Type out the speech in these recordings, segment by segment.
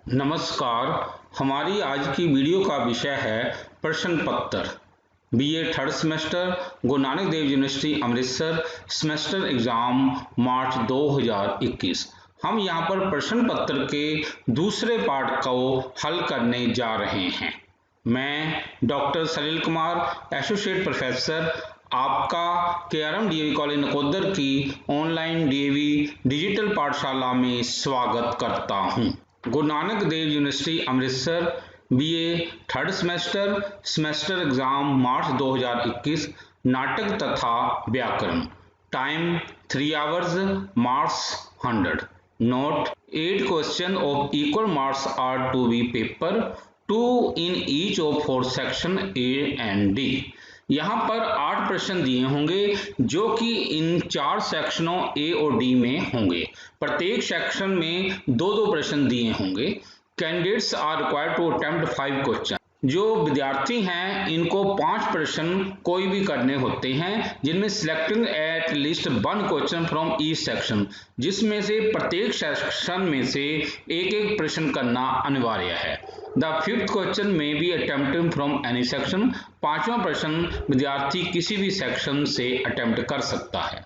नमस्कार। हमारी आज की वीडियो का विषय है प्रश्न पत्र बीए थर्ड सेमेस्टर गुरु Nanak Dev university Amritsar semester exam March 2021। हम यहाँ पर प्रश्न पत्र के दूसरे पार्ट को हल करने जा रहे हैं। मैं डॉक्टर सलील कुमार एसोसिएट प्रोफेसर आपका केआरएम डीएवी कॉलेज नकोदर की ऑनलाइन डीएवी डिजिटल पाठशाला में स्वागत करता हूँ। Guru Nanak Dev university Amritsar BA third semester exam March 2021 नाटक तथा व्याकरण। Time 3 hours, marks 100। Note 8 question of equal marks are to be paper 2 in each of 4 section A and D. यहाँ पर 8 प्रश्न दिए होंगे जो कि इन 4 सेक्शनों ए और डी में होंगे। प्रत्येक सेक्शन में 2-2 प्रश्न दिए होंगे। Candidates are required to attempt 5 question. जो विद्यार्थी हैं इनको 5 प्रश्न कोई भी करने होते हैं, जिनमें selecting at least 1 question from each section, जिसमें से प्रत्येक सेक्शन में से एक प्रश्न करना अनिवार्य है। द 5th क्वेश्चन में be attempted from any section. 5वां प्रश्न विद्यार्थी किसी भी सेक्शन से अटेम्प्ट कर सकता है।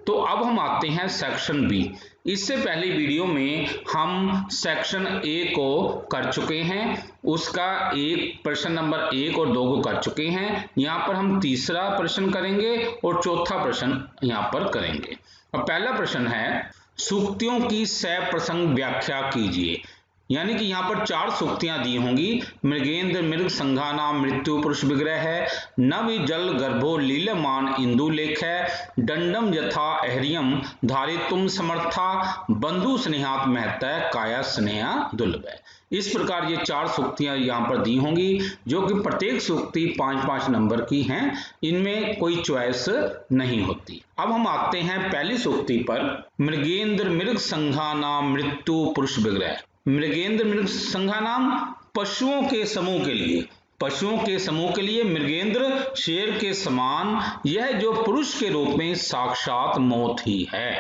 तो अब हम आते हैं सेक्शन बी। इससे पहले वीडियो में हम सेक्शन ए को कर चुके हैं, उसका एक प्रश्न नंबर 1 और 2 को कर चुके हैं। यहाँ पर हम तीसरा प्रश्न करेंगे और चौथा प्रश्न यहाँ पर करेंगे। अब पहला प्रश्न है, सूक्तियों की सप्रसंग व्याख्या कीजिए। यानी कि यहाँ पर 4 सूक्तियां दी होंगी। मृगेंद्र मृग संघाना मृत्यु पुरुष विग्रह है, नव जल गर्भो लीलमान इंदु लेख है, दंडम यथा अहरियम धारितुम समर्था, बंधु स्नेहात महत्ता काया स्नेहा दुर्लभ है। इस प्रकार ये 4 सूक्तियां यहाँ पर दी होंगी, जो कि प्रत्येक सूक्ति 5-5 नंबर की हैं। इनमें कोई चॉइस नहीं होती। अब हम आते हैं पहली सूक्ति पर। मृगेंद्र मृग संघाना मृत्यु पुरुष विग्रह। मृगेंद्र मृग संघा नाम पशुओं के समूह के लिए, पशुओं के समूह के लिए मृगेंद्र शेर के समान, यह जो पुरुष के रूप में साक्षात मौत ही है।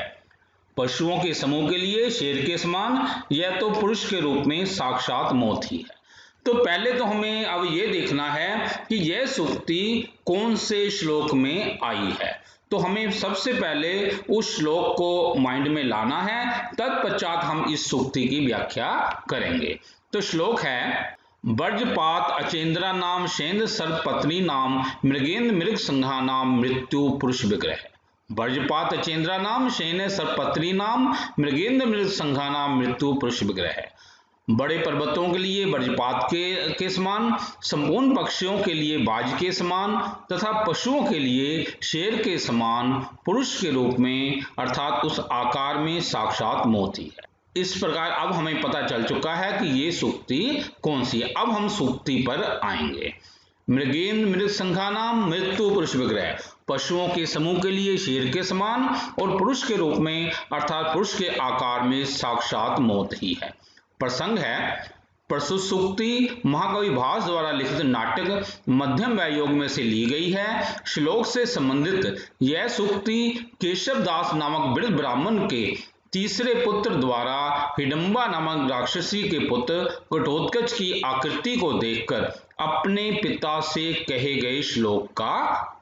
पशुओं के समूह के लिए शेर के समान, यह तो पुरुष के रूप में साक्षात मौत ही है। तो पहले तो हमें अब ये देखना है कि यह सूक्ति कौन से श्लोक में आई है। तो हमें सबसे पहले उस श्लोक को माइंड में लाना है, तत्पश्चात हम इस सूक्ति की व्याख्या करेंगे। तो श्लोक है, वर्जपात अचेंद्रा नाम सेंद्र सर्पपत्नी नाम मृगेंद्र मृग संघा नाम मृत्यु पुरुष विग्रह। वर्जपात अचेंद्रा नाम सेन सर्पपत्नी नाम मृगेंद्र मृग संघा नाम मृत्यु पुरुष विग्रह। बड़े पर्वतों के लिए वज्रपात के समान, संपूर्ण पक्षियों के लिए बाज के समान तथा पशुओं के लिए शेर के समान, पुरुष के रूप में अर्थात उस आकार में साक्षात मौत ही है। इस प्रकार अब हमें पता चल चुका है कि ये सूक्ति कौन सी है। अब हम सूक्ति पर आएंगे। मृगेंद्र मृग संघा नाम मृत्यु पुरुष विग्रह, पशुओं के समूह के लिए शेर के समान और पुरुष के रूप में अर्थात पुरुष के आकार में साक्षात मौत ही है। प्रसंग है, प्रस्तुत सूक्ति महाकवि भास द्वारा लिखित नाटक मध्यम व्यायोग योग में से ली गई है। श्लोक से संबंधित यह सूक्ति केशव दास नामक वृद्ध ब्राह्मण के तीसरे पुत्र द्वारा हिडम्बा नामक राक्षसी के पुत्र घटोत्कच की आकृति को देखकर अपने पिता से कहे गए श्लोक का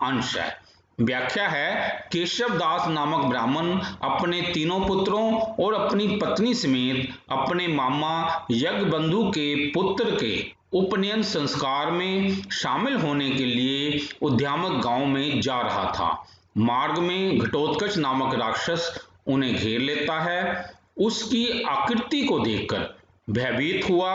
अंश है। व्याख्या है, केशव दास नामक ब्राह्मण अपने तीनों पुत्रों और अपनी पत्नी समेत अपने मामा यज्ञबंधु के पुत्र के उपनयन संस्कार में शामिल होने के लिए उद्यामक गांव में जा रहा था। मार्ग में घटोत्कच नामक राक्षस उन्हें घेर लेता है। उसकी आकृति को देखकर भयभीत हुआ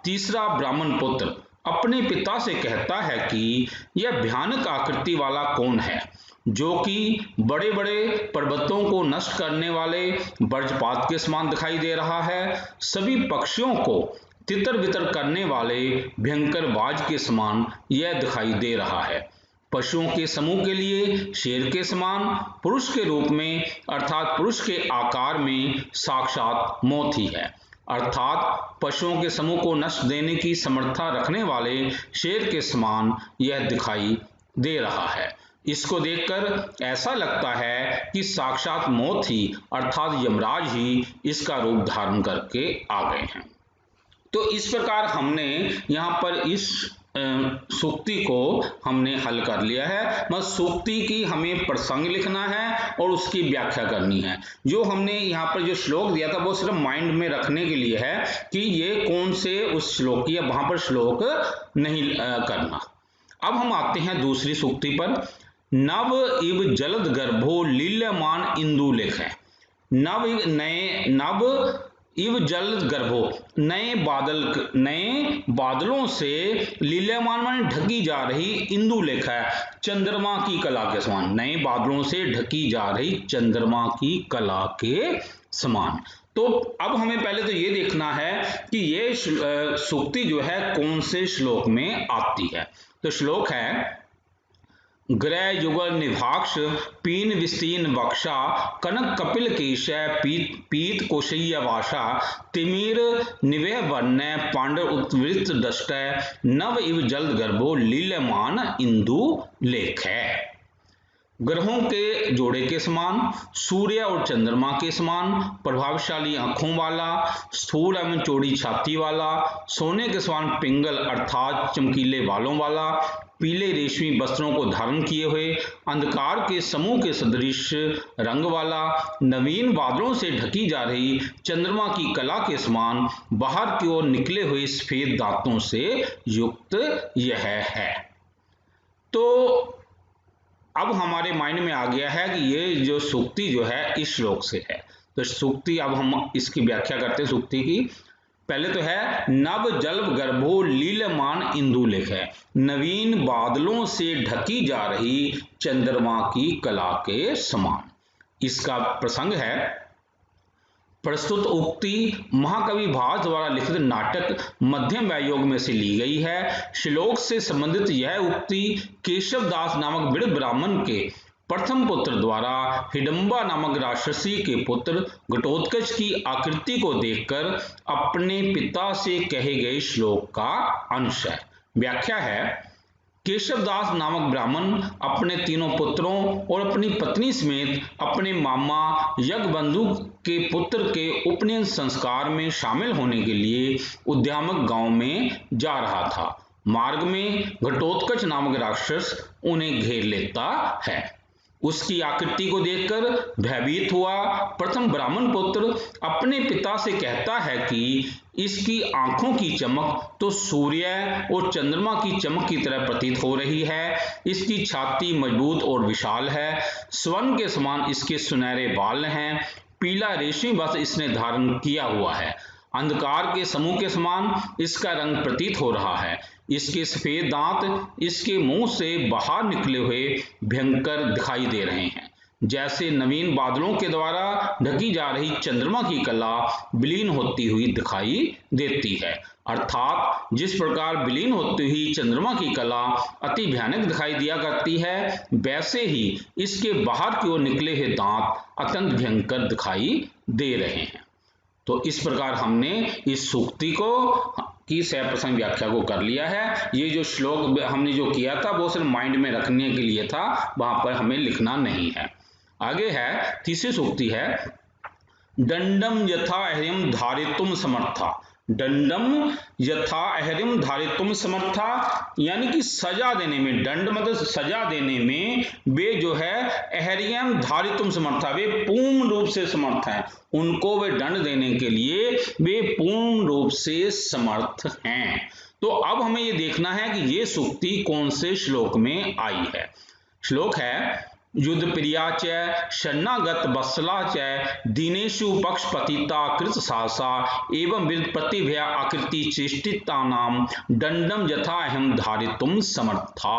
तीसरा ब्राह्मण पुत्र अपने पिता से कहता है कि यह भयानक आकृति वाला कौन है, जो कि बड़े बड़े पर्वतों को नष्ट करने वाले वज्रपात के समान दिखाई दे रहा है, सभी पक्षियों को तितर बितर करने वाले भयंकर बाज के समान यह दिखाई दे रहा है, पशुओं के समूह के लिए शेर के समान, पुरुष के रूप में अर्थात पुरुष के आकार में साक्षात मौत ही है। अर्थात पशुओं के समूह को नष्ट देने की समर्था रखने वाले शेर के समान यह दिखाई दे रहा है। इसको देखकर ऐसा लगता है कि साक्षात मौत ही अर्थात यमराज ही इसका रूप धारण करके आ गए हैं। तो इस प्रकार हमने यहाँ पर इस सूक्ति को हमने हल कर लिया है। बस सूक्ति की हमें प्रसंग लिखना है और उसकी व्याख्या करनी है। जो हमने यहाँ पर जो श्लोक दिया था वो सिर्फ माइंड में रखने के लिए है कि ये कौन से उस श्लोक की, वहां पर श्लोक नहीं करना। अब हम आते हैं दूसरी सूक्ति पर। नव इव जलद गर्भो लील्यमान इंदुलेख है। नव इव जल गर्भो, नए बादलों से लील्यमान माने ढकी जा रही, इंदुलेख है चंद्रमा की कला के समान, नए बादलों से ढकी जा रही चंद्रमा की कला के समान। तो अब हमें पहले तो ये देखना है कि ये सूक्ति जो है कौन से श्लोक में आती है। तो श्लोक है ग्रह युगल निभाक्ष पीन विस्तीर्ण वक्षा कनक कपिल केशय पीत कोशय्य वासा तिमिर निवह वर्ण पांडव उत्वृत दष्टय नव इव जल्द गर्भो लील्यमान इंदु लेख है। ग्रहों के जोड़े के समान, सूर्य और चंद्रमा के समान, प्रभावशाली आंखों वाला, स्थूल एवं चौड़ी छाती वाला, सोने के समान पिंगल अर्थात चमकीले बालों वाला, पीले रेशमी वस्त्रों को धारण किए हुए, अंधकार के समूह के सदृश रंग वाला, नवीन बादलों से ढकी जा रही चंद्रमा की कला के समान, बाहर की ओर निकले हुए सफेद दांतों से युक्त यह है। तो अब हमारे माइंड में आ गया है कि ये जो सूक्ति जो है इस श्लोक से है। तो सूक्ति, अब हम इसकी व्याख्या करते हैं सूक्ति की। पहले तो है नव जल गर्भो लील्यमान इंदुलेख है, नवीन बादलों से ढकी जा रही चंद्रमा की कला के समान। इसका प्रसंग है प्रस्तुत उक्ति महाकवि भास द्वारा लिखित नाटक मध्यम व्यायोग में से ली गई है। श्लोक से संबंधित यह उक्ति केशव दास नामक बृहद ब्राह्मण के प्रथम पुत्र द्वारा हिडंबा नामक राक्षसी के पुत्र घटोत्कच की आकृति को देखकर अपने पिता से कहे गए श्लोक का अंश है। व्याख्या है केशवदास नामक ब्राह्मण अपने तीनों पुत्रों और अपनी पत्नी समेत अपने मामा यज्ञबंधु के पुत्र के उपनयन संस्कार में शामिल होने के लिए उद्यामक गांव में जा रहा था। मार्ग में घटोत्कच नामक राक्षस उन्हें घेर लेता है। उसकी आकृति को देखकर भयभीत हुआ प्रथम ब्राह्मण पुत्र अपने पिता से कहता है कि इसकी आंखों की चमक तो सूर्य और चंद्रमा की चमक की तरह प्रतीत हो रही है। इसकी छाती मजबूत और विशाल है, स्वर्ण के समान इसके सुनहरे बाल हैं, पीला रेशमी वस्त्र इसने धारण किया हुआ है, अंधकार के समूह के समान इसका रंग प्रतीत हो रहा है, इसके सफेद दांत इसके मुंह से बाहर निकले हुए भयंकर दिखाई दे रहे हैं, जैसे नवीन बादलों के द्वारा ढकी जा रही चंद्रमा की कला विलीन होती हुई दिखाई देती है। अर्थात जिस प्रकार विलीन होती हुई चंद्रमा की कला अति भयानक दिखाई दिया करती है, वैसे ही इसके बाहर की ओर निकले हुए दांत अत्यंत भयंकर दिखाई दे रहे हैं। तो इस प्रकार हमने इस सूक्ति को की सप्रसंग व्याख्या को कर लिया है। ये जो श्लोक हमने जो किया था वो सिर्फ माइंड में रखने के लिए था, वहां पर हमें लिखना नहीं है। आगे है तीसरी सूक्ति है दंडम यथा अहर्यम धारितुम समर्था। दंडम यथा अहर्यम धारितुम समर्था यानी कि सजा देने में, दंड मतलब सजा देने में वे जो है अहर्यम धारितुम समर्था, वे पूर्ण रूप से समर्थ हैं। उनको वे दंड देने के लिए वे पूर्ण रूप से समर्थ हैं। तो अब हमें ये देखना है कि ये सूक्ति कौन से श्लोक में आई है। श्लोक है युद्ध प्रिया च शरणागत वत्सला च दीनेषु पक्षपतिता कृत साहसा एवं विद प्रतिभया आकृति चेष्टितानाम दंडम यथा अहम धारितुम समर्था।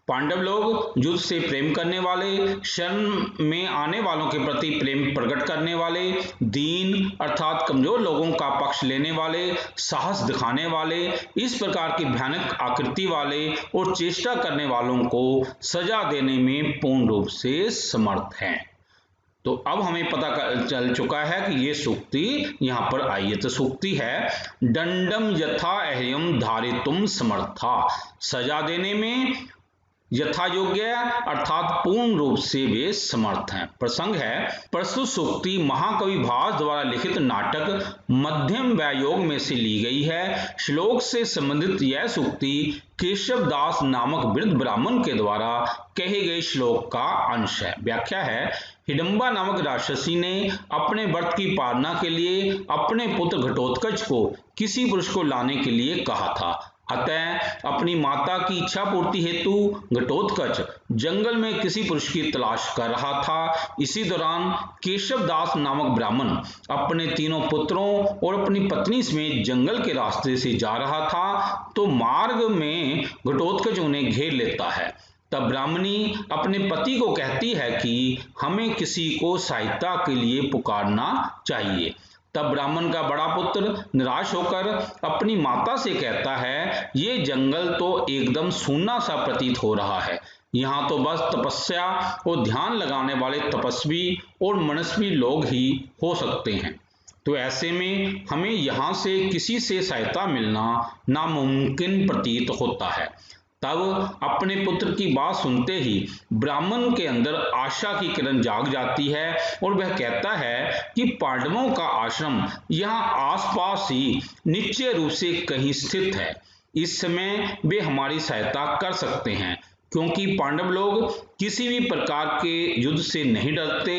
पांडव लोग युद्ध से प्रेम करने वाले, शरण में आने वालों के प्रति प्रेम प्रकट करने वाले, दीन अर्थात कमजोर लोगों का पक्ष लेने वाले, साहस दिखाने वाले, इस प्रकार की भयानक आकृति वाले और चेष्टा करने वालों को सजा देने में पूर्ण रूप से समर्थ हैं। तो अब हमें पता चल चुका है कि ये सूक्ति यहाँ पर आई है। तो सूक्ति है दंडम यथा अहर्यम धारितुम समर्था, सजा देने में यथा योग्य अर्थात पूर्ण रूप से वे समर्थ हैं। प्रसंग है, प्रस्तुत सूक्ति महाकवि भास द्वारा लिखित नाटक मध्यम व्यायोग में से ली गई है। श्लोक से संबंधित यह सूक्ति केशव दास नामक वृद्ध ब्राह्मण के द्वारा कहे गए श्लोक का अंश है। व्याख्या है, हिडम्बा नामक राक्षसी ने अपने व्रत की पालना के लिए अपने पुत्र घटोत्कच को किसी पुरुष को लाने के लिए कहा था। अतः अपनी माता की इच्छा पूर्ति हेतु घटोत्कच जंगल में किसी पुरुष की तलाश कर रहा था। इसी दौरान केशव दास नामक ब्राह्मण अपने तीनों पुत्रों और अपनी पत्नी समेत जंगल के रास्ते से जा रहा था, तो मार्ग में घटोत्कच उन्हें घेर लेता है। तब ब्राह्मणी अपने पति को कहती है कि हमें किसी को सहायता के लिए पुकारना चाहिए। तब ब्राह्मण का बड़ा पुत्र निराश होकर अपनी माता से कहता है, ये जंगल तो एकदम सूना सा प्रतीत हो रहा है, यहाँ तो बस तपस्या और ध्यान लगाने वाले तपस्वी और मनस्वी लोग ही हो सकते हैं। तो ऐसे में हमें यहाँ से किसी से सहायता मिलना नामुमकिन प्रतीत होता है। तब अपने पुत्र की बात सुनते ही ब्राह्मण के अंदर आशा की किरण जाग जाती है और वह कहता है कि पांडवों का आश्रम यहाँ आसपास ही निश्चय रूप से कहीं स्थित है। इस समय वे हमारी सहायता कर सकते हैं, क्योंकि पांडव लोग किसी भी प्रकार के युद्ध से नहीं डरते।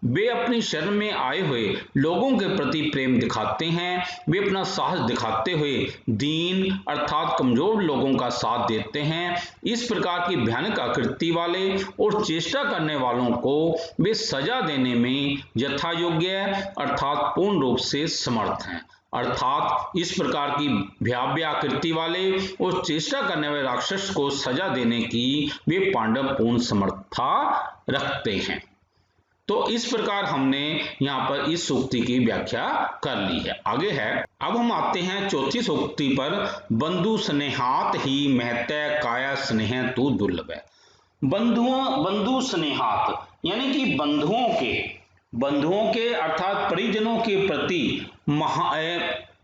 वे अपनी शरण में आए हुए लोगों के प्रति प्रेम दिखाते हैं। वे अपना साहस दिखाते हुए दीन अर्थात कमजोर लोगों का साथ देते हैं। इस प्रकार की भयानक आकृति वाले और चेष्टा करने वालों को वे सजा देने में यथा योग्य अर्थात पूर्ण रूप से समर्थ हैं। अर्थात इस प्रकार की भयाव्य आकृति वाले और चेष्टा करने वाले राक्षस को सजा देने की वे पांडव पूर्ण समर्था रखते हैं। तो इस प्रकार हमने यहाँ पर इस सूक्ति की व्याख्या कर ली है। आगे है, अब हम आते हैं चौथी सूक्ति पर, बंधु स्नेहात ही महत्य काया स्नेह तू दुर्लभ है। बंधु स्नेहात यानी कि बंधुओं के अर्थात परिजनों के प्रति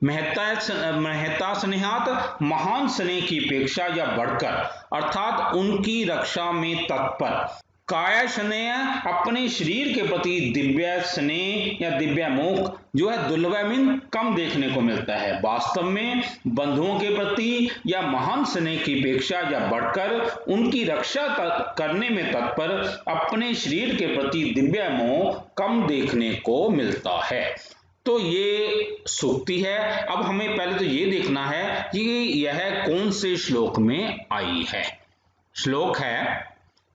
महता स्नेहात महान स्नेह की अपेक्षा या बढ़कर अर्थात उनकी रक्षा में तत्पर, काया स्नेह अपने शरीर के प्रति दिव्य स्नेह या दिव्य मोह जो है दुर्लभ मीन कम देखने को मिलता है। वास्तव में बंधुओं के प्रति या महान स्नेह की अपेक्षा या बढ़कर उनकी रक्षा करने में तत्पर अपने शरीर के प्रति दिव्य मोह कम देखने को मिलता है। तो ये सूक्ति है। अब हमें पहले तो ये देखना है कि यह कौन से श्लोक में आई है। श्लोक है,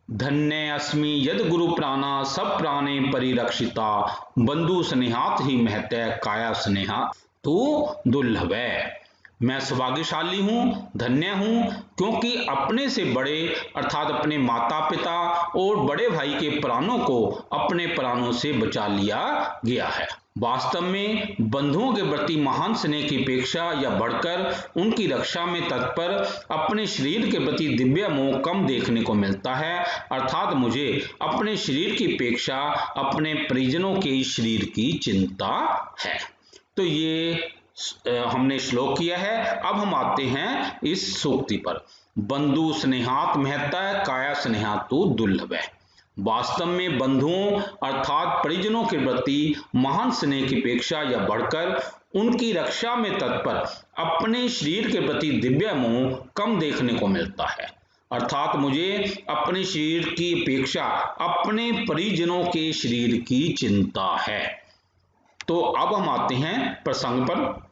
धन्य अस्मि यद गुरु प्राणा सब प्राणे परिरक्षिता बंधु स्नेहात ही महत्य काया स्नेहा तू दुर्लभ है। मैं सौभाग्यशाली हूँ, धन्य हूँ, क्योंकि अपने से बड़े अर्थात अपने माता पिता और बड़े भाई के प्राणों को अपने प्राणों से बचा लिया गया है। वास्तव में बंधुओं के प्रति महान स्नेह की अपेक्षा या बढ़कर उनकी रक्षा में तत्पर अपने शरीर के प्रति दिव्य मोह कम देखने को मिलता है। अर्थात मुझे अपने शरीर की अपेक्षा अपने परिजनों के शरीर की चिंता है। तो ये हमने श्लोक किया है। अब हम आते हैं इस सूक्ति पर, बंधु स्नेहात महत्ता काया स्नेहा तू दुर्लभ है। वास्तव में बंधुओं अर्थात परिजनों के प्रति महान स्नेह की अपेक्षा या बढ़कर उनकी रक्षा में तत्पर अपने शरीर के प्रति दिव्य मोह कम देखने को मिलता है। अर्थात मुझे अपने शरीर की अपेक्षा अपने परिजनों के शरीर की चिंता है। तो अब हम आते हैं प्रसंग पर।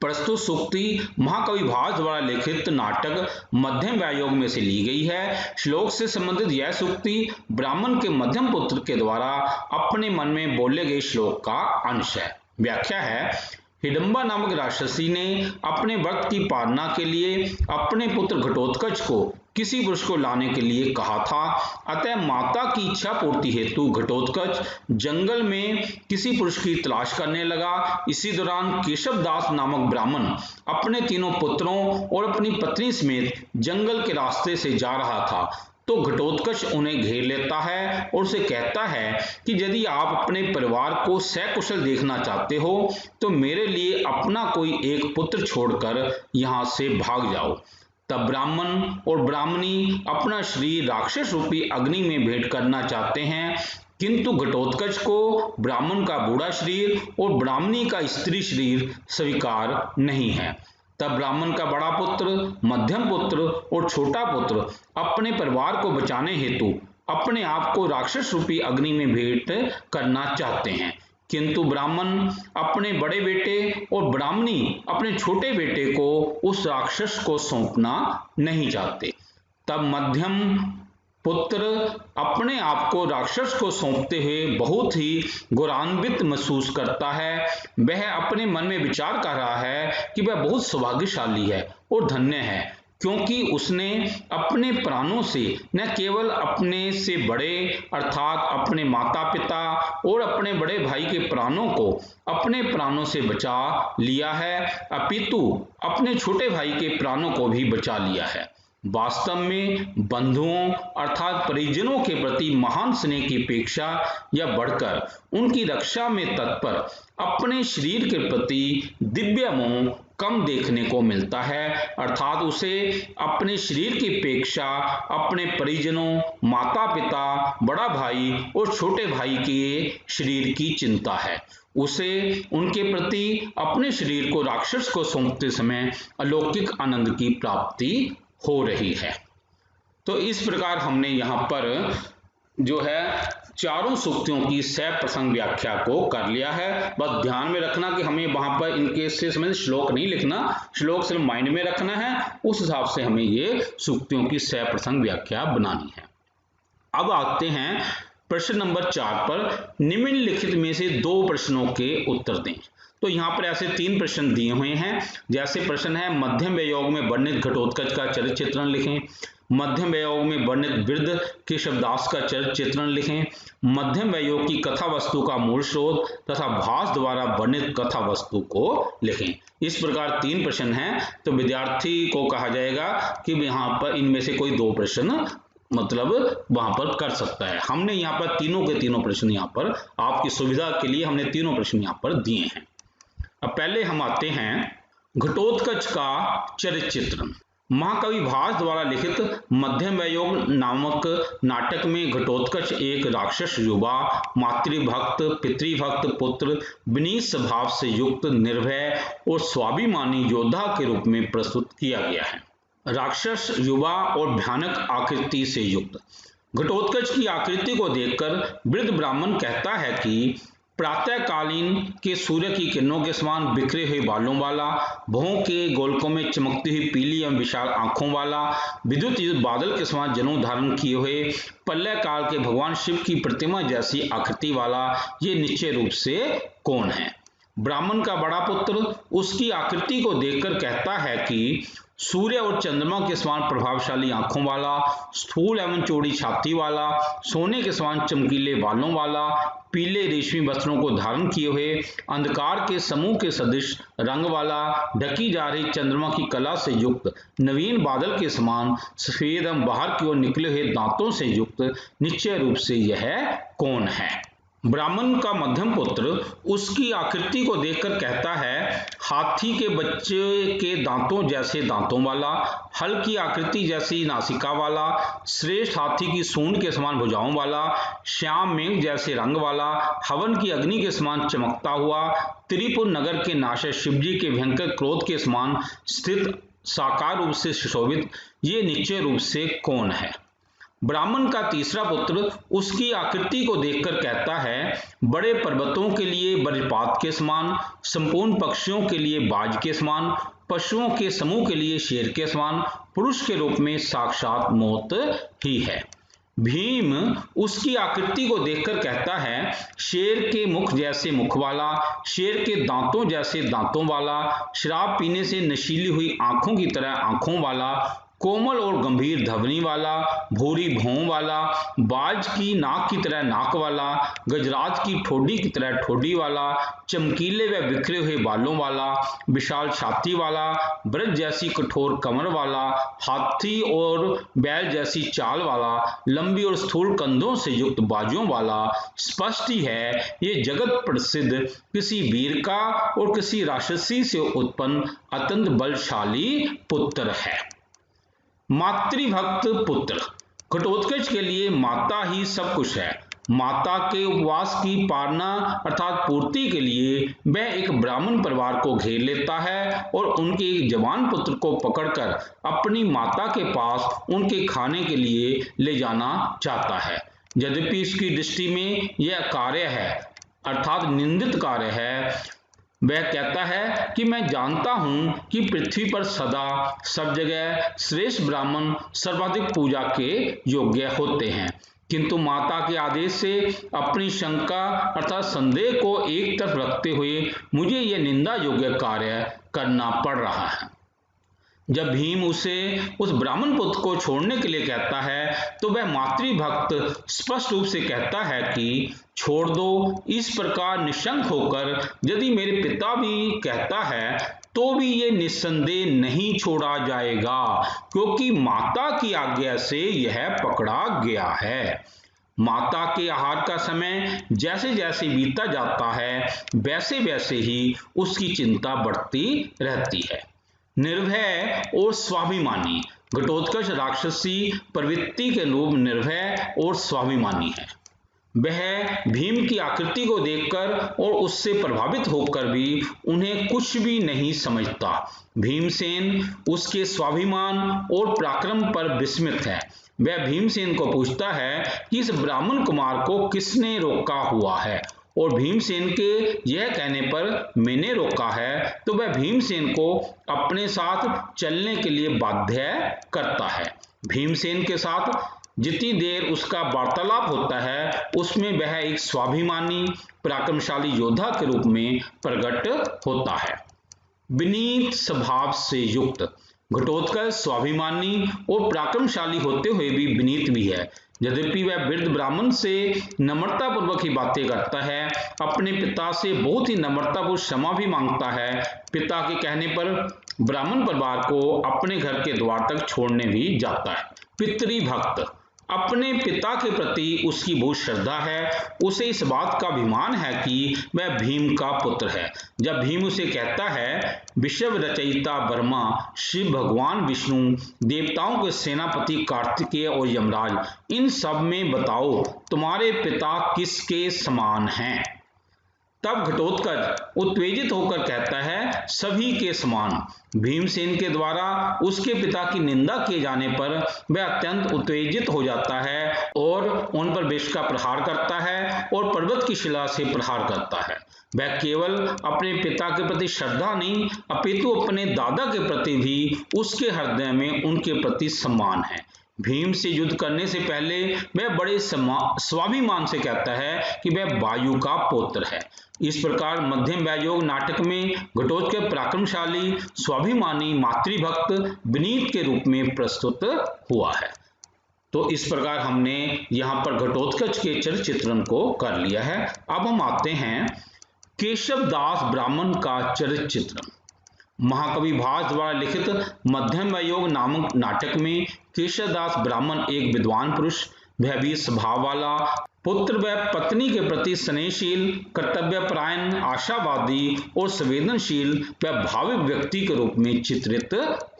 प्रस्तुत सूक्ति महाकवि भास द्वारा लिखित नाटक मध्यम व्यायोग में से ली गई है। श्लोक से संबंधित यह सूक्ति ब्राह्मण के मध्यम पुत्र के द्वारा अपने मन में बोले गए श्लोक का अंश है। व्याख्या है, हिडम्बा नामक राक्षसी ने अपने व्रत की पालना के लिए अपने पुत्र घटोत्कच को किसी पुरुष को लाने के लिए कहा था। अतः माता की इच्छा पूर्ति हेतु घटोत्कच जंगल में किसी पुरुष की तलाश करने लगा। इसी दौरान केशव दास नामक ब्राह्मण अपने तीनों पुत्रों और अपनी पत्नी समेत जंगल के रास्ते से जा रहा था, तो घटोत्कच उन्हें घेर लेता है और उसे कहता है कि यदि आप अपने परिवार को सकुशल देखना चाहते हो तो मेरे लिए अपना कोई एक पुत्र छोड़कर यहाँ से भाग जाओ। तब ब्राह्मण और ब्राह्मणी अपना शरीर राक्षस रूपी अग्नि में भेंट करना चाहते हैं, किंतु घटोत्कच को ब्राह्मण का बूढ़ा शरीर और ब्राह्मणी का स्त्री शरीर स्वीकार नहीं है। तब ब्राह्मण का बड़ा पुत्र, मध्यम पुत्र और छोटा पुत्र अपने परिवार को बचाने हेतु अपने आप को राक्षस रूपी अग्नि में भेंट करना चाहते हैं, किंतु ब्राह्मण अपने बड़े बेटे और ब्राह्मणी अपने छोटे बेटे को उस राक्षस को सौंपना नहीं चाहते। तब मध्यम पुत्र अपने आप को राक्षस को सौंपते हुए बहुत ही गौरवान्वित महसूस करता है। वह अपने मन में विचार कर रहा है कि वह बहुत सौभाग्यशाली है और धन्य है, क्योंकि उसने अपने प्राणों से न केवल अपने से बड़े अर्थात अपने माता पिता और अपने बड़े भाई के प्राणों को अपने प्राणों से बचा लिया है, अपितु अपने छोटे भाई के प्राणों को भी बचा लिया है। वास्तव में बंधुओं अर्थात परिजनों के प्रति महान स्नेह की अपेक्षा या बढ़कर उनकी रक्षा में तत्पर अपने शरीर के प्रति दिव्य मोह कम देखने को मिलता है, अर्थात उसे अपने शरीर की अपेक्षा अपने परिजनों, माता पिता, बड़ा भाई और छोटे भाई के शरीर की चिंता है। उसे उनके प्रति अपने शरीर को राक्षस को सौंपते समय अलौकिक आनंद की प्राप्ति हो रही है। तो इस प्रकार हमने यहाँ पर जो है चारों सूक्तियों की सप्रसंग व्याख्या को कर लिया है। बस ध्यान में रखना कि हमें वहां पर इनके से समय श्लोक नहीं लिखना, श्लोक सिर्फ माइंड में रखना है, उस हिसाब से हमें ये सूक्तियों की सप्रसंग व्याख्या बनानी है। अब आते हैं प्रश्न नंबर 4 पर, निम्नलिखित में से 2 प्रश्नों के उत्तर दें। तो यहाँ पर ऐसे 3 प्रश्न दिए हुए हैं। जैसे प्रश्न है मध्यम वयोग में वर्णित घटोत्कच का चरित्र चित्रण लिखें, मध्यम वयोग में वर्णित वृद्ध केशवदास का चरित्र चित्रण लिखें, मध्यम वयोग की कथा वस्तु का मूल स्रोत तथा भास द्वारा वर्णित कथा वस्तु को लिखें। इस प्रकार 3 प्रश्न हैं, तो विद्यार्थी को कहा जाएगा कि यहाँ पर इनमें से कोई 2 प्रश्न मतलब वहां पर कर सकता है। हमने यहाँ पर तीनों के तीनों प्रश्न यहाँ पर आपकी सुविधा के लिए हमने तीनों प्रश्न यहाँ पर दिए हैं। अब पहले हम आते हैं घटोत्कच का चरित्र चित्रण। महाकवि भास द्वारा लिखित मध्यम वयोग नामक नाटक में घटोत्कच एक राक्षस युवा, मातृभक्त, पितृभक्त पुत्र, विनीत स्वभाव से युक्त, निर्भय और स्वाभिमानी योद्धा के रूप में प्रस्तुत किया गया है। राक्षस युवा और भयानक आकृति से युक्त घटोत्कच की आकृति को देखकर वृद्ध ब्राह्मण कहता है कि प्रातःकालीन के सूर्य की किरणों के समान बिखरे हुए बालों वाला, भौं के गोलकों में चमकती हुई पीली एवं विशाल आंखों वाला, विद्युत युक्त बादल के समान जनेऊ धारण किए हुए, प्रलय काल के भगवान शिव की प्रतिमा जैसी आकृति वाला ये निश्चय रूप से कौन है? ब्राह्मण का बड़ा पुत्र उसकी आकृति को देखकर कहता है कि सूर्य और चंद्रमा के समान प्रभावशाली आंखों वाला, स्थूल एवं चौड़ी छाती वाला, सोने के समान चमकीले बालों वाला, पीले रेशमी वस्त्रों को धारण किए हुए, अंधकार के समूह के सदृश रंग वाला, ढकी जा रही चंद्रमा की कला से युक्त, नवीन बादल के समान सफेद एवं बाहर की ओर निकले हुए दांतों से युक्त निश्चय रूप से यह कौन है? ब्राह्मण का मध्यम पुत्र उसकी आकृति को देखकर कहता है हाथी के बच्चे के दांतों जैसे दांतों वाला, हल्की आकृति जैसी नासिका वाला, श्रेष्ठ हाथी की सूंड के समान भुजाओं वाला, श्याम मेघ जैसे रंग वाला, हवन की अग्नि के समान चमकता हुआ, त्रिपुर नगर के नाशक शिवजी के भयंकर क्रोध के समान स्थित, साकार रूप से सुशोभित, ये निश्चय रूप से कौन है? ब्राह्मण का तीसरा पुत्र उसकी आकृति को देखकर कहता है बड़े पर्वतों के लिए वज्रपात के समान, संपूर्ण पक्षियों के लिए बाज के समान, पशुओं के समूह के लिए शेर के समान, पुरुष के रूप में साक्षात मौत ही है। भीम उसकी आकृति को देखकर कहता है शेर के मुख जैसे मुख वाला, शेर के दांतों जैसे दांतों वाला, शराब पीने से नशीली हुई आंखों की तरह आंखों वाला, कोमल और गंभीर धवनी वाला, भूरी भौं वाला, बाज की नाक की तरह नाक वाला, गजराज की ठोडी की तरह ठोडी वाला, चमकीले व बिखरे हुए बालों वाला, विशाल छाती वाला, ब्रज जैसी कठोर कमर वाला, हाथी और बैल जैसी चाल वाला, लंबी और स्थूल कंधों से युक्त बाजुओं वाला, स्पष्ट ही है ये जगत प्रसिद्ध किसी वीर का और किसी राक्षसी से उत्पन्न अत्यंत बलशाली पुत्र है। मातृभक्त पुत्र। घटोत्कच के लिए माता ही सब कुछ है। माता के उपवास की पालना अर्थात पूर्ति के लिए वह एक ब्राह्मण परिवार को घेर लेता है और उनके एक जवान पुत्र को पकड़कर अपनी माता के पास उनके खाने के लिए ले जाना चाहता है। यद्यपि इसकी दृष्टि में यह कार्य है अर्थात निंदित कार्य है। वह कहता है कि मैं जानता हूं कि पृथ्वी पर सदा सब जगह श्रेष्ठ ब्राह्मण सर्वाधिक पूजा के योग्य होते हैं, किंतु माता के आदेश से अपनी शंका अर्थात संदेह को एक तरफ रखते हुए मुझे यह निंदा योग्य कार्य करना पड़ रहा है। जब भीम उसे उस ब्राह्मण पुत्र को छोड़ने के लिए कहता है तो वह मातृभक्त स्पष्ट रूप से कहता है कि छोड़ दो। इस प्रकार निशंक होकर यदि मेरे पिता भी कहता है तो भी ये निस्संदेह नहीं छोड़ा जाएगा, क्योंकि माता की आज्ञा से यह पकड़ा गया है। माता के आहार का समय जैसे जैसे बीतता जाता है वैसे वैसे ही उसकी चिंता बढ़ती रहती है। निर्भय और स्वाभिमानी। घटोत्कच राक्षसी प्रवृत्ति के अनुरूप निर्भय और स्वाभिमानी है। वह भीम की आकृति को देखकर और उससे प्रभावित होकर भी उन्हें कुछ भी नहीं समझता। भीमसेन उसके स्वाभिमान और पराक्रम पर विस्मित है। वह भीमसेन को पूछता है कि इस ब्राह्मण कुमार को किसने रोका हुआ है, और भीमसेन के यह कहने पर मैंने रोका है तो वह भीमसेन को अपने साथ चलने के लिए बाध्य करता है। भीमसेन के साथ जितनी देर उसका वार्तालाप होता है उसमें वह एक स्वाभिमानी पराक्रमशाली योद्धा के रूप में प्रकट होता है। विनीत स्वभाव से युक्त। घटोत्कच स्वाभिमानी और पराक्रमशाली होते हुए भी विनीत भी है। यद्यपि वह वृद्ध ब्राह्मण से नम्रता पूर्वक ही बातें करता है, अपने पिता से बहुत ही नम्रतापूर्वक क्षमा भी मांगता है। पिता के कहने पर ब्राह्मण परिवार को अपने घर के द्वार तक छोड़ने भी जाता है। पितृभक्त। अपने पिता के प्रति उसकी बहुत श्रद्धा है। उसे इस बात का अभिमान है कि वह भीम का पुत्र है। जब भीम उसे कहता है विश्व रचयिता ब्रह्मा, शिव भगवान विष्णु, देवताओं के सेनापति कार्तिकेय और यमराज, इन सब में बताओ तुम्हारे पिता किसके समान हैं? तब घटोत्कच उत्तेजित होकर कहता है सभी के समान। भीमसेन के द्वारा उसके पिता की निंदा किए जाने पर वह अत्यंत उत्तेजित हो जाता है और उन पर विष का प्रहार करता है और पर्वत की शिला से प्रहार करता है। वह केवल अपने पिता के प्रति श्रद्धा नहीं अपितु अपने दादा के प्रति भी उसके हृदय में उनके प्रति सम्मान है। भीम से युद्ध करने से पहले वह बड़े स्वाभिमान से कहता है कि वह वायु का पुत्र है। इस प्रकार मध्यम वयोग नाटक में घटोत्कच पराक्रमशाली, स्वाभिमानी, मातृभक्त, विनीत के रूप में प्रस्तुत हुआ है। तो इस प्रकार हमने यहाँ पर घटोत्कच के चरित्र चित्रण को कर लिया है। अब हम आते हैं केशव दास ब्राह्मण का चरित्र चित्रण। महाकवि भास द्वारा लिखित मध्यम वयोग नामक नाटक में केशवदास ब्राह्मण एक विद्वान पुरुष, भयभीत स्वभाव वाला, पुत्र व पत्नी के प्रति स्नेहशील, कर्तव्यपरायण, आशावादी और संवेदनशील व भावुक व्यक्ति के रूप में चित्रित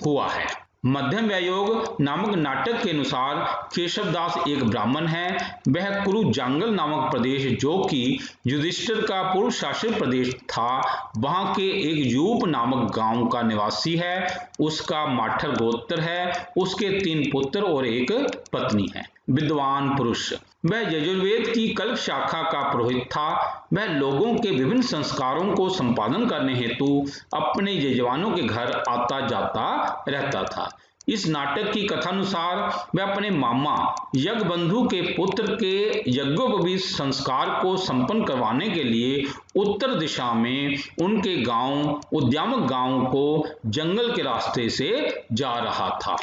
हुआ है। मध्यम वयोग नामक नाटक के अनुसार केशवदास एक ब्राह्मण है। वह कुरु जांगल नामक प्रदेश, जो कि युधिष्ठिर का पूर्व शासित प्रदेश था, वहां के एक यूप नामक गांव का निवासी है। उसका माठर गोत्र है। उसके 3 पुत्र और एक पत्नी है। विद्वान पुरुष। वह यजुर्वेद की कल्प शाखा का पुरोहित था। वह लोगों के विभिन्न संस्कारों को संपादन करने हेतु अपने यजमानों के घर आता जाता रहता था। इस नाटक की कथानुसार वह अपने मामा यज्ञबंधु के पुत्र के यज्ञोपवीत संस्कार को संपन्न करवाने के लिए उत्तर दिशा में उनके गांव उद्यामक गांव को जंगल के रास्ते से जा रहा था।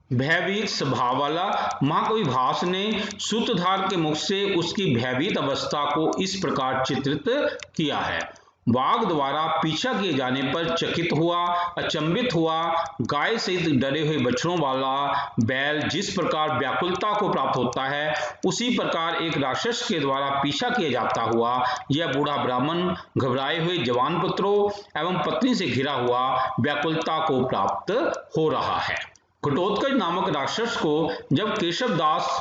भयभीत स्वभाव वाला। महाकवि भास ने सूत्रधार के मुख से उसकी भयभीत अवस्था को इस प्रकार चित्रित किया है। बाघ द्वारा पीछा किए जाने पर चकित हुआ, अचंभित हुआ, गाय सहित डरे हुए बछड़ों वाला बैल जिस प्रकार व्याकुलता को प्राप्त होता है, उसी प्रकार एक राक्षस के द्वारा पीछा किया जाता हुआ यह बूढ़ा ब्राह्मण घबराए हुए जवान पुत्रों एवं पत्नी से घिरा हुआ व्याकुलता को प्राप्त हो रहा है। घटोत्कच नामक राक्षस को जब केशवदास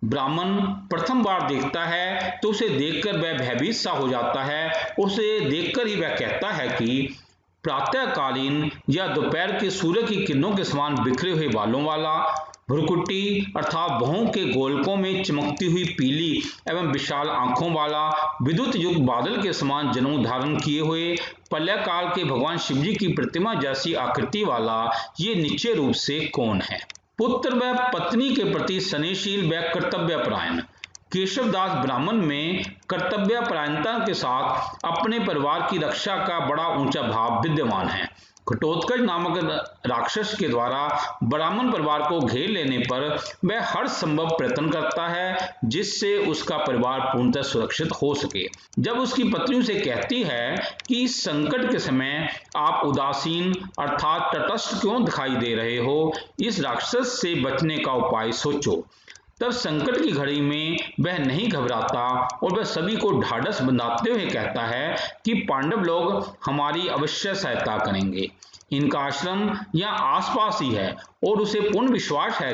ब्राह्मण प्रथम बार देखता है तो उसे देखकर वह भयभीत सा हो जाता है। उसे देखकर ही वह कहता है कि प्रातःकालीन या दोपहर के सूर्य की किरणों के समान बिखरे हुए बालों वाला, भ्रुकुटी अर्थात भौं के गोलकों में चमकती हुई पीली एवं विशाल आंखों वाला, विद्युत युक्त बादल के समान जनेऊ धारण किए हुए, प्रलय काल के भगवान शिव जी की प्रतिमा जैसी आकृति वाला ये निश्चय रूप से कौन है? पुत्र व पत्नी के प्रति स्नेहशील व कर्तव्यपरायण। केशवदास ब्राह्मण में कर्तव्यपरायणता के साथ अपने परिवार की रक्षा का बड़ा ऊंचा भाव विद्यमान है। घटोत्कच नामक राक्षस के द्वारा ब्राह्मण परिवार को घेर लेने पर वह हर संभव प्रयत्न करता है जिससे उसका परिवार पूर्णतः सुरक्षित हो सके। जब उसकी पत्नी उसे कहती है कि इस संकट के समय आप उदासीन अर्थात तटस्थ क्यों दिखाई दे रहे हो, इस राक्षस से बचने का उपाय सोचो, तब संकट की घड़ी में वह नहीं घबराता और वह सभी को ढाढ़स बंधाते हुए कहता है कि पांडव लोग हमारी अवश्य सहायता करेंगे। इनका आश्रम यहाँ आसपास ही है और उसे पूर्ण विश्वास है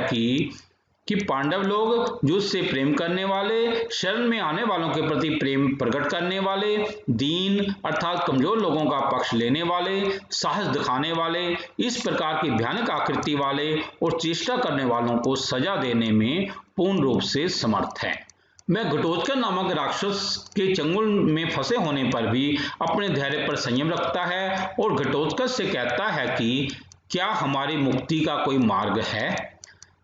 कि पांडव लोग जो उससे प्रेम करने वाले, शरण में आने वालों के प्रति प्रेम प्रकट करने वाले, दीन अर्थात कमजोर लोगों का पक्ष लेने वाले, साहस दिखाने वाले, इस प्रकार की भयानक आकृति वाले और चेष्टा करने वालों को सजा देने में पूर्ण रूप से समर्थ है। वह घटोत्कच नामक राक्षस के चंगुल में फंसे होने पर भी अपने धैर्य पर संयम रखता है और घटोत्कच से कहता है कि क्या हमारी मुक्ति का कोई मार्ग है?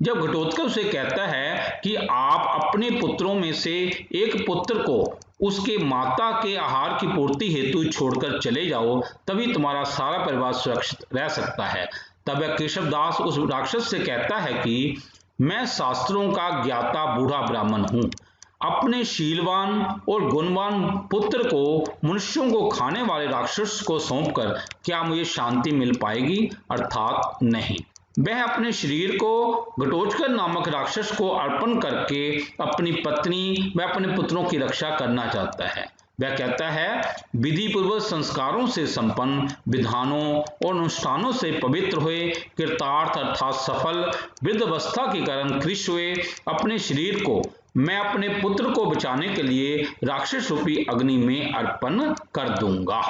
जब घटोत्कच उसे कहता है कि आप अपने पुत्रों में से एक पुत्र को उसके माता के आहार की पूर्ति हेतु छोड़कर चले जाओ, तभी तुम्हारा सारा परिवार सुरक्षित रह सकता है। तब वह केशवदास उस राक्षस से कहता है कि मैं शास्त्रों का ज्ञाता बूढ़ा ब्राह्मण हूँ। अपने शीलवान और गुणवान पुत्र को मनुष्यों को खाने वाले राक्षस को सौंपकर क्या मुझे शांति मिल पाएगी? अर्थात नहीं। वह अपने शरीर को घटोत्कच नामक राक्षस को अर्पण करके अपनी पत्नी व अपने पुत्रों की रक्षा करना चाहता है। वह कहता है, विधि पूर्वक संस्कारों से संपन्न, विधानों और अनुष्ठानों से पवित्र हुए, कृतार्थ अर्थात सफल, वृद्धावस्था के कारण कृश हुए अपने शरीर को मैं अपने पुत्र को बचाने के लिए राक्षस रूपी अग्नि में अर्पण कर दूंगा।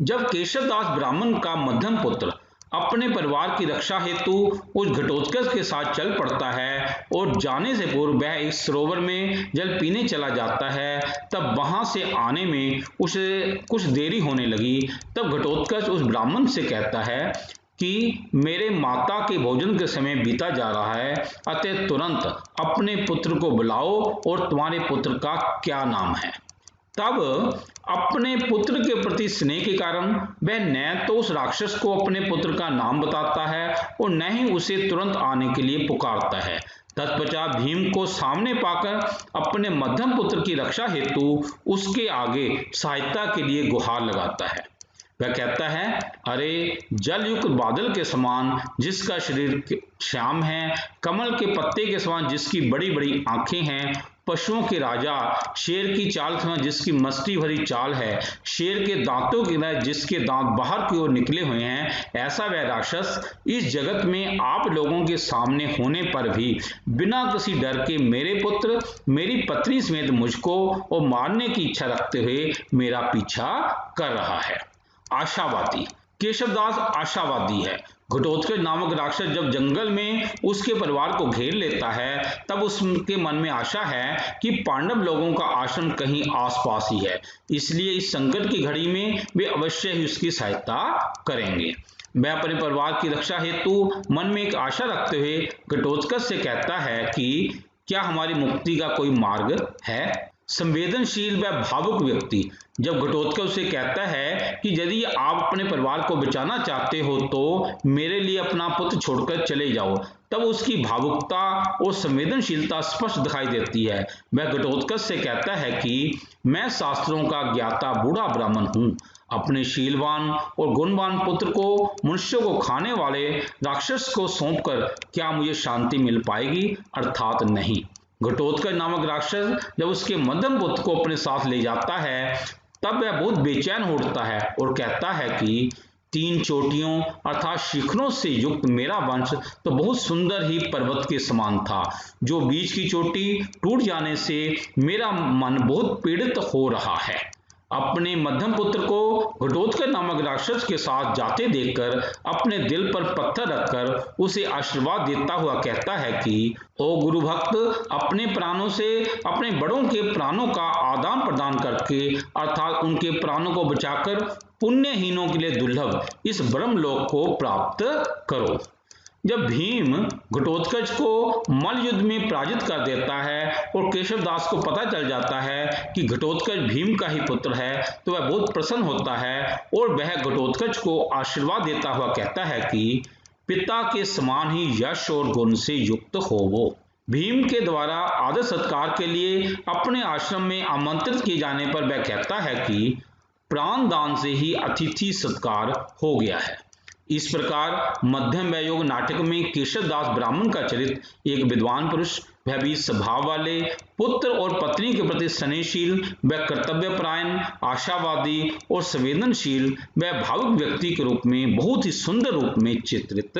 जब केशवदास ब्राह्मण का मध्यम पुत्र अपने परिवार की रक्षा हेतु उस घटोत्कच के साथ चल पड़ता है और जाने से पूर्व वह इस सरोवर में जल पीने चला जाता है, तब वहां से आने में उसे कुछ देरी होने लगी। तब घटोत्कच उस ब्राह्मण से कहता है कि मेरे माता के भोजन के समय बीता जा रहा है, अतः तुरंत अपने पुत्र को बुलाओ और तुम्हारे पुत्र का क्या नाम है? तब अपने पुत्र के प्रति स्नेह के कारण वह न तो उस राक्षस को अपने पुत्र का नाम बताता है और न ही उसे तुरंत आने के लिए पुकारता है। तत्पश्चात भीम को सामने पाकर अपने मध्यम पुत्र की रक्षा हेतु उसके आगे सहायता के लिए गुहार लगाता है। वह कहता है, अरे जल युक्त बादल के समान जिसका शरीर श्याम है, कमल के पत्ते के समान जिसकी बड़ी बड़ी आंखें हैं, पशुओं के राजा, शेर की चाल समान जिसकी मस्ती भरी चाल है, शेर के दांतों की तरह जिसके दांत बाहर की ओर निकले हुए हैं, ऐसा वह राक्षस इस जगत में आप लोगों के सामने होने पर भी बिना किसी डर के मेरे पुत्र, मेरी पत्नी समेत मुझको और मारने की इच्छा रखते हुए मेरा पीछा कर रहा है। आशावादी। केशवदास आशावादी है। घटोत्कच नामक राक्षस जब जंगल में उसके परिवार को घेर लेता है, तब उसके मन में आशा है कि पांडव लोगों का आश्रम कहीं आसपास ही है, इसलिए इस संकट की घड़ी में वे अवश्य ही उसकी सहायता करेंगे। वह अपने परिवार की रक्षा हेतु मन में एक आशा रखते हुए घटोत्कच से कहता है कि क्या हमारी मुक्ति का कोई मार्ग है? संवेदनशील व भावुक व्यक्ति जब घटोत्कच से कहता है कि यदि आप अपने परिवार को बचाना चाहते हो तो मेरे लिए अपना पुत्र छोड़कर चले जाओ, तब उसकी भावुकता और संवेदनशीलता स्पष्ट दिखाई देती है। वह घटोत्कच से कहता है कि मैं शास्त्रों का ज्ञाता बूढ़ा ब्राह्मण हूँ। अपने शीलवान और गुणवान पुत्र को मनुष्यों को खाने वाले राक्षस को सौंपकर क्या मुझे शांति मिल पाएगी? अर्थात नहीं। घटोत्कच नामक राक्षस जब उसके मध्यम पुत्र को अपने साथ ले जाता है, तब वह बहुत बेचैन हो उठता है और कहता है कि तीन चोटियों अर्थात शिखरों से युक्त मेरा वंश तो बहुत सुंदर ही पर्वत के समान था, जो बीच की चोटी टूट जाने से मेरा मन बहुत पीड़ित हो रहा है। अपने मध्यम पुत्र को घटोत्कच नामक राक्षस के साथ जाते देखकर अपने दिल पर पत्थर रखकर उसे आशीर्वाद देता हुआ कहता है कि ओ गुरु भक्त, अपने प्राणों से अपने बड़ों के प्राणों का आदान प्रदान करके अर्थात उनके प्राणों को बचाकर पुण्यहीनों के लिए दुर्लभ इस ब्रह्मलोक को प्राप्त करो। जब भीम घटोत्कच को मल्ल युद्ध में पराजित कर देता है और केशवदास को पता चल जाता है कि घटोत्कच भीम का ही पुत्र है, तो वह बहुत प्रसन्न होता है और वह घटोत्कच को आशीर्वाद देता हुआ कहता है कि पिता के समान ही यश और गुण से युक्त होवो। भीम के द्वारा आदर सत्कार के लिए अपने आश्रम में आमंत्रित किए जाने पर वह कहता है कि प्राण दान से ही अतिथि सत्कार हो गया है। इस प्रकार मध्यम वयोग नाटक में केशवदास ब्राह्मण का चरित्र एक विद्वान पुरुष, वह भी स्वभाव वाले, पुत्र और पत्नी के प्रति स्नेहशील व कर्तव्यपरायण, आशावादी और संवेदनशील व भावुक व्यक्ति के रूप में बहुत ही सुंदर रूप में चित्रित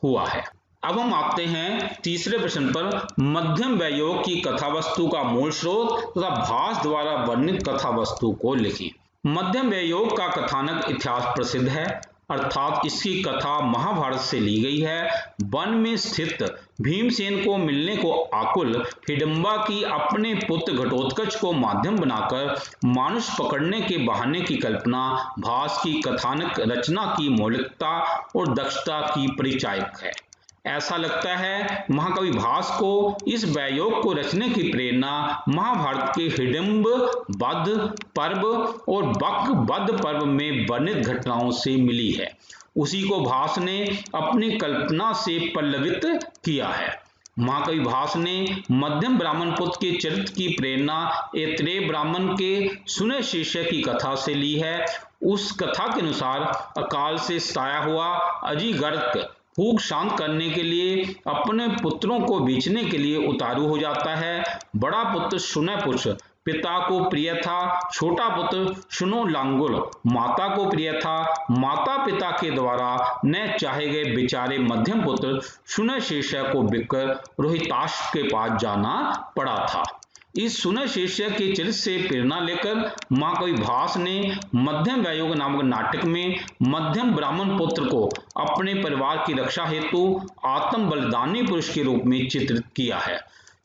हुआ है। अब हम आते हैं तीसरे प्रश्न पर। मध्यम वयोग की कथा वस्तु का मूल स्रोत तथा भास द्वारा वर्णित कथा वस्तु को लिखें। मध्यम वयोग का कथानक इतिहास प्रसिद्ध है, अर्थात इसकी कथा महाभारत से ली गई है। वन में स्थित भीमसेन को मिलने को आकुल हिडिंबा की अपने पुत्र घटोत्कच को माध्यम बनाकर मानुष पकड़ने के बहाने की कल्पना भास की कथानक रचना की मौलिकता और दक्षता की परिचायक है। ऐसा लगता है महाकवि भास को इस वयोग को रचने की प्रेरणा महाभारत के हिडिंब वध पर्व और बक वध पर्व में वर्णित घटनाओं से मिली है। उसी को भास ने अपनी कल्पना से पल्लवित किया है। महाकवि भास ने मध्यम ब्राह्मण पुत्र के चरित्र की प्रेरणा ऐत्रेय ब्राह्मण के सुने शिष्य की कथा से ली है। उस कथा के अनुसार अकाल से सताया हुआ अजिगर्क भूख शांत करने के लिए अपने पुत्रों को बेचने के लिए उतारू हो जाता है। बड़ा पुत्र सुनयपुष पिता को प्रिय था, छोटा पुत्र सुनो लांगुल माता को प्रिय था। माता पिता के द्वारा न चाहे गए बेचारे मध्यम पुत्र सुनयशेषा को बिककर रोहिताश के पास जाना पड़ा था। इस सुनय शिष्य के चरित्र से प्रेरणा लेकर महाकवि भास ने मध्यम वयोग नामक नाटक में मध्यम ब्राह्मण पुत्र को अपने परिवार की रक्षा हेतु आत्म बलिदानी पुरुष के रूप में चित्रित किया है।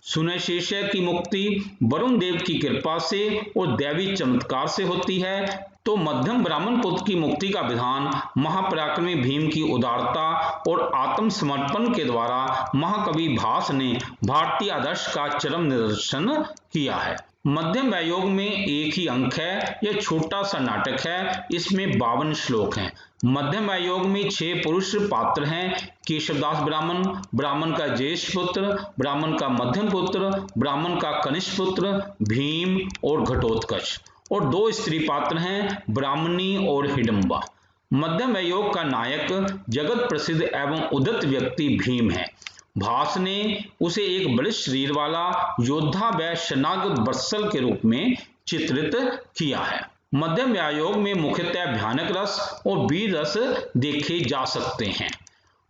सुनय शिष्य की मुक्ति वरुण देव की कृपा से और दैवी चमत्कार से होती है, तो मध्यम ब्राह्मण पुत्र की मुक्ति का विधान महापराक्रमी भीम की उदारता और आत्मसमर्पण के द्वारा महाकवि भास ने भारतीय आदर्श का चरम निदर्शन किया है। मध्यम वयोग में एक ही अंक है, यह छोटा सा नाटक है, इसमें 52 श्लोक हैं। मध्यम वयोग में 6 पुरुष पात्र हैं, केशवदास ब्राह्मण, ब्राह्मण का ज्येष्ठ पुत्र, ब्राह्मण का मध्यम पुत्र, ब्राह्मण का कनिष्ठ पुत्र, भीम और घटोत्कच, और 2 स्त्री पात्र हैं, ब्राह्मणी और हिडिंबा। मध्यम वयोग का नायक जगत प्रसिद्ध एवं उद्धत व्यक्ति भीम है। भास ने उसे एक बलिष्ठ शरीर वाला योद्धा व शरणागत वत्सल के रूप में चित्रित किया है। मध्यम वयोग में मुख्यतः भयानक रस और वीर रस देखे जा सकते हैं।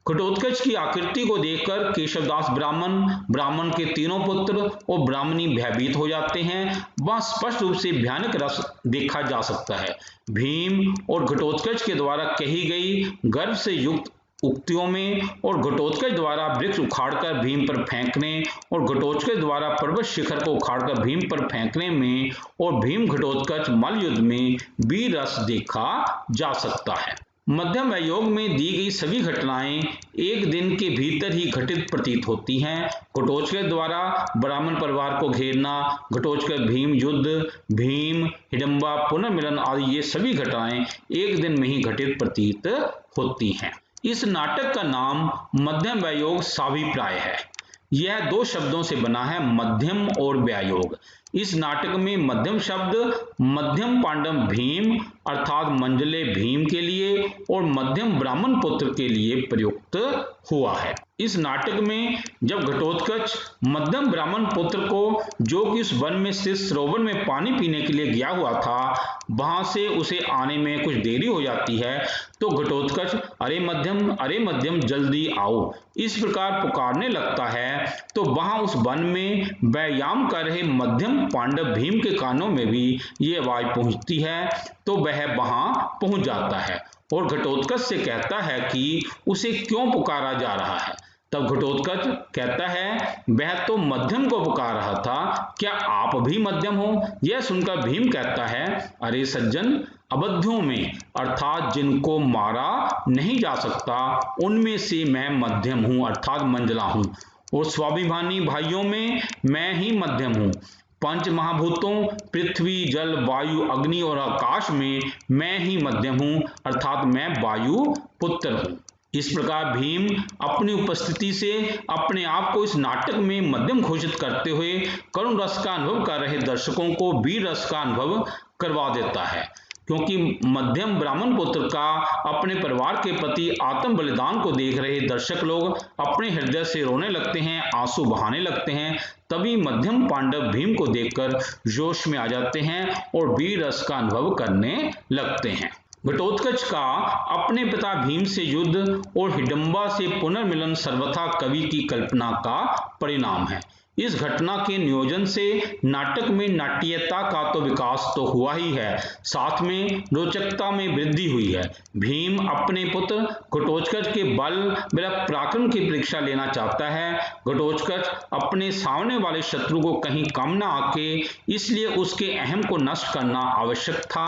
घटोत्कच की आकृति को देखकर केशवदास ब्राह्मण, ब्राह्मण के तीनों पुत्र और ब्राह्मणी भयभीत हो जाते हैं। वह स्पष्ट रूप से भयानक रस देखा जा सकता है। भीम और घटोत्कच के द्वारा कही गई गर्व से युक्त उक्तियों में और घटोत्कच द्वारा वृक्ष उखाड़कर भीम पर फेंकने और घटोत्कच द्वारा पर्वत शिखर को उखाड़कर भीम पर फेंकने में और भीम घटोत्कच मल्ल युद्ध में वीर रस देखा जा सकता है। मध्यम वयोग में दी गई सभी घटनाएं एक दिन के भीतर ही घटित प्रतीत होती हैं। घटोत्कच द्वारा ब्राह्मण परिवार को घेरना, घटोत्कच भीम युद्ध, भीम हिडिंबा पुनर्मिलन आदि ये सभी घटनाएं एक दिन में ही घटित प्रतीत होती हैं। इस नाटक का नाम मध्यम वयोग साभिप्राय है। यह 2 शब्दों से बना है, मध्यम और व्यायोग। इस नाटक में मध्यम शब्द मध्यम पांडव भीम अर्थात मंझले भीम के लिए और मध्यम ब्राह्मण पुत्र के लिए प्रयुक्त हुआ है। इस नाटक में जब घटोत्कच मध्यम ब्राह्मण पुत्र को, जो कि उस वन में स्थित सरोवर में पानी पीने के लिए गया हुआ था, वहां से उसे आने में कुछ देरी हो जाती है, तो घटोत्कच अरे मध्यम जल्दी आओ इस प्रकार पुकारने लगता है। तो वहां उस वन में व्यायाम कर रहे मध्यम पांडव भीम के कानों में भी ये आवाज पहुंचती है, तो वह वहां पहुंच जाता है और घटोत्कच से कहता है कि उसे क्यों पुकारा जा रहा है। तब घटोत्कच कहता है, वह तो मध्यम को पुकार रहा था, क्या आप भी मध्यम हो? यह सुनकर भीम कहता है, अरे सज्जन, अबध्यों में अर्थात जिनको मारा नहीं जा सकता उनमें से मैं मध्यम हूं अर्थात मंझला हूं, और स्वाभिमानी भाइयों में मैं ही मध्यम हूं। पंच महाभूतों पृथ्वी, जल, वायु, अग्नि और आकाश में मैं ही मध्यम हूं अर्थात मैं वायु पुत्र हूं। इस प्रकार भीम अपनी उपस्थिति से अपने आप को इस नाटक में मध्यम घोषित करते हुए करुण रस का अनुभव कर रहे दर्शकों को वीर रस का अनुभव करवा देता है, क्योंकि मध्यम ब्राह्मण पुत्र का अपने परिवार के प्रति आत्म बलिदान को देख रहे दर्शक लोग अपने हृदय से रोने लगते हैं, आंसू बहाने लगते हैं। तभी मध्यम पांडव भीम को देखकर जोश में आ जाते हैं और वीर रस का अनुभव करने लगते हैं। घटोत्कच का अपने पिता भीम से युद्ध और हिडंबा से पुनर्मिलन सर्वथा कवि की कल्पना का परिणाम है। इस घटना के नियोजन से नाटक में नाट्यता का तो विकास तो हुआ ही है, साथ में रोचकता में वृद्धि हुई है। भीम अपने पुत्र घटोत्कच के बल व पराक्रम की परीक्षा लेना चाहता है। घटोत्कच अपने सामने वाले शत्रु को कहीं कम न आके, इसलिए उसके अहम को नष्ट करना आवश्यक था।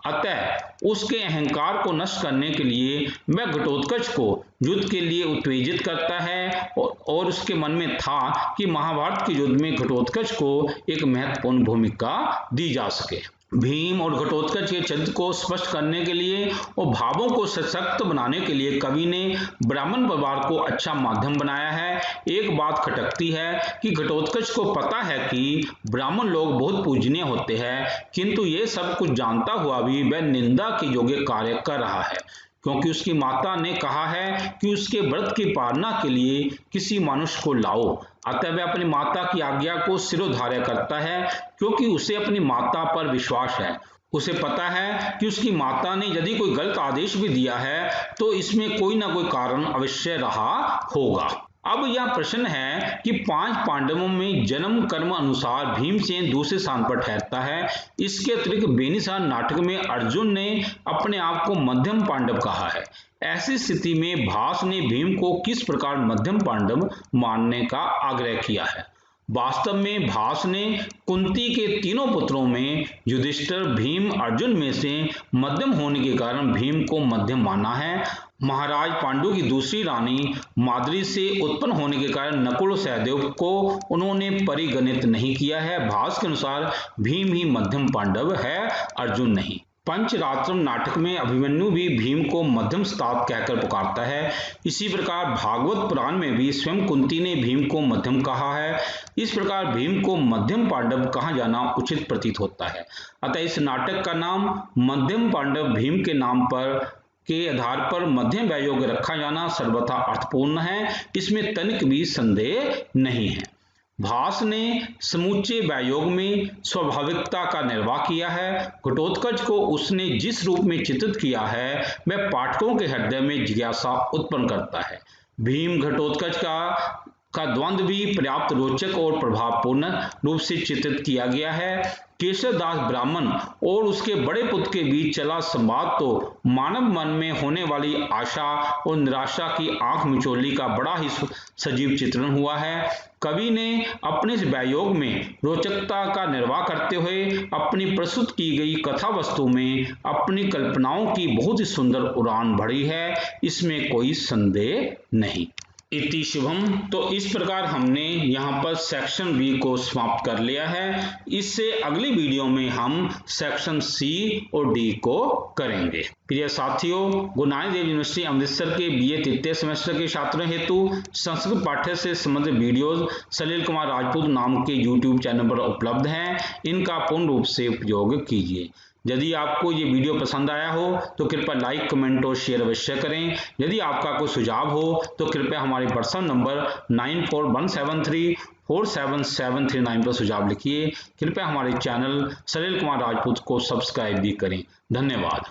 अतः उसके अहंकार को नष्ट करने के लिए वह घटोत्कच को युद्ध के लिए उत्तेजित करता है और उसके मन में था कि महाभारत के युद्ध में घटोत्कच को एक महत्वपूर्ण भूमिका दी जा सके। भीम और घटोत्कच के चरित्र को स्पष्ट करने के लिए और भावों को सशक्त बनाने के लिए कवि ने ब्राह्मण परिवार को अच्छा माध्यम बनाया है। एक बात खटकती है कि घटोत्कच को पता है कि ब्राह्मण लोग बहुत पूजनीय होते हैं, किंतु ये सब कुछ जानता हुआ भी वह निंदा के योग्य कार्य कर रहा है, क्योंकि उसकी माता ने कहा है कि उसके व्रत की पालना के लिए किसी मनुष्य को लाओ। अतः वह अपनी माता की आज्ञा को सिरोधार्य करता है, क्योंकि उसे अपनी माता पर विश्वास है। उसे पता है कि उसकी माता ने यदि कोई गलत आदेश भी दिया है तो इसमें कोई ना कोई कारण अवश्य रहा होगा। अब यह प्रश्न है कि 5 पांडवों में जन्म कर्म अनुसार भीमसेन दूसरे स्थान पर ठहरता है। इसके अतिरिक्त बेनिसार नाटक में अर्जुन ने अपने आप को मध्यम पांडव कहा है। ऐसी स्थिति में भास ने भीम को किस प्रकार मध्यम पांडव मानने का आग्रह किया है? वास्तव में भास ने कुंती के तीनों पुत्रों में युधिष्ठिर, भीम, अर्जुन में से मध्यम होने के कारण भीम को मध्यम माना है। महाराज पांडु की दूसरी रानी माद्री से उत्पन्न होने के कारण नकुल और सहदेव को उन्होंने परिगणित नहीं किया है। भास के अनुसार भीम ही मध्यम पांडव है, अर्जुन नहीं। पंचरात्रम नाटक में अभिमन्यु भी भीम को मध्यम स्तात कहकर पुकारता है। इसी प्रकार भागवत पुराण में भी स्वयं कुंती ने भीम को मध्यम कहा है। इस प्रकार भीम को मध्यम पांडव कहा जाना उचित प्रतीत होता है। अतः इस नाटक का नाम मध्यम पांडव भीम के नाम पर के आधार पर मध्यम व्यायोग रखा जाना सर्वथा अर्थपूर्ण है, इसमें तनिक भी संदेह नहीं है। भास ने समूचे व्यायोग में स्वाभाविकता का निर्वाह किया है। घटोत्कच को उसने जिस रूप में चित्रित किया है वह पाठकों के हृदय में जिज्ञासा उत्पन्न करता है। भीम घटोत्कच का द्वंद्व भी पर्याप्त रोचक और प्रभावपूर्ण रूप से चित्रित किया गया है। केशवदास ब्राह्मण और उसके बड़े पुत्र के बीच चला संवाद तो मानव मन में होने वाली आशा और निराशा की आंख मिचौली का बड़ा ही सजीव चित्रण हुआ है। कवि ने अपने इस व्यायोग में रोचकता का निर्वाह करते हुए अपनी प्रस्तुत की गई कथा वस्तु में अपनी कल्पनाओं की बहुत ही सुंदर उड़ान भरी है, इसमें कोई संदेह नहीं। इति शुभम। तो इस प्रकार हमने यहाँ पर सेक्शन बी को समाप्त कर लिया है। इससे अगली वीडियो में हम सेक्शन सी और डी को करेंगे। प्रिय साथियों, गुरु नानक देव यूनिवर्सिटी अमृतसर के बीए तृतीय सेमेस्टर के छात्रों हेतु संस्कृत पाठ्य से संबंधित वीडियोज सलील कुमार राजपूत नाम के यूट्यूब चैनल पर उपलब्ध हैं। इनका पूर्ण रूप से उपयोग कीजिए। यदि आपको ये वीडियो पसंद आया हो तो कृपया लाइक, कमेंट और शेयर अवश्य करें। यदि आपका कोई सुझाव हो तो कृपया हमारे पर्सनल नंबर 9417347739 पर सुझाव लिखिए। कृपया हमारे चैनल सलील कुमार राजपूत को सब्सक्राइब भी करें। धन्यवाद।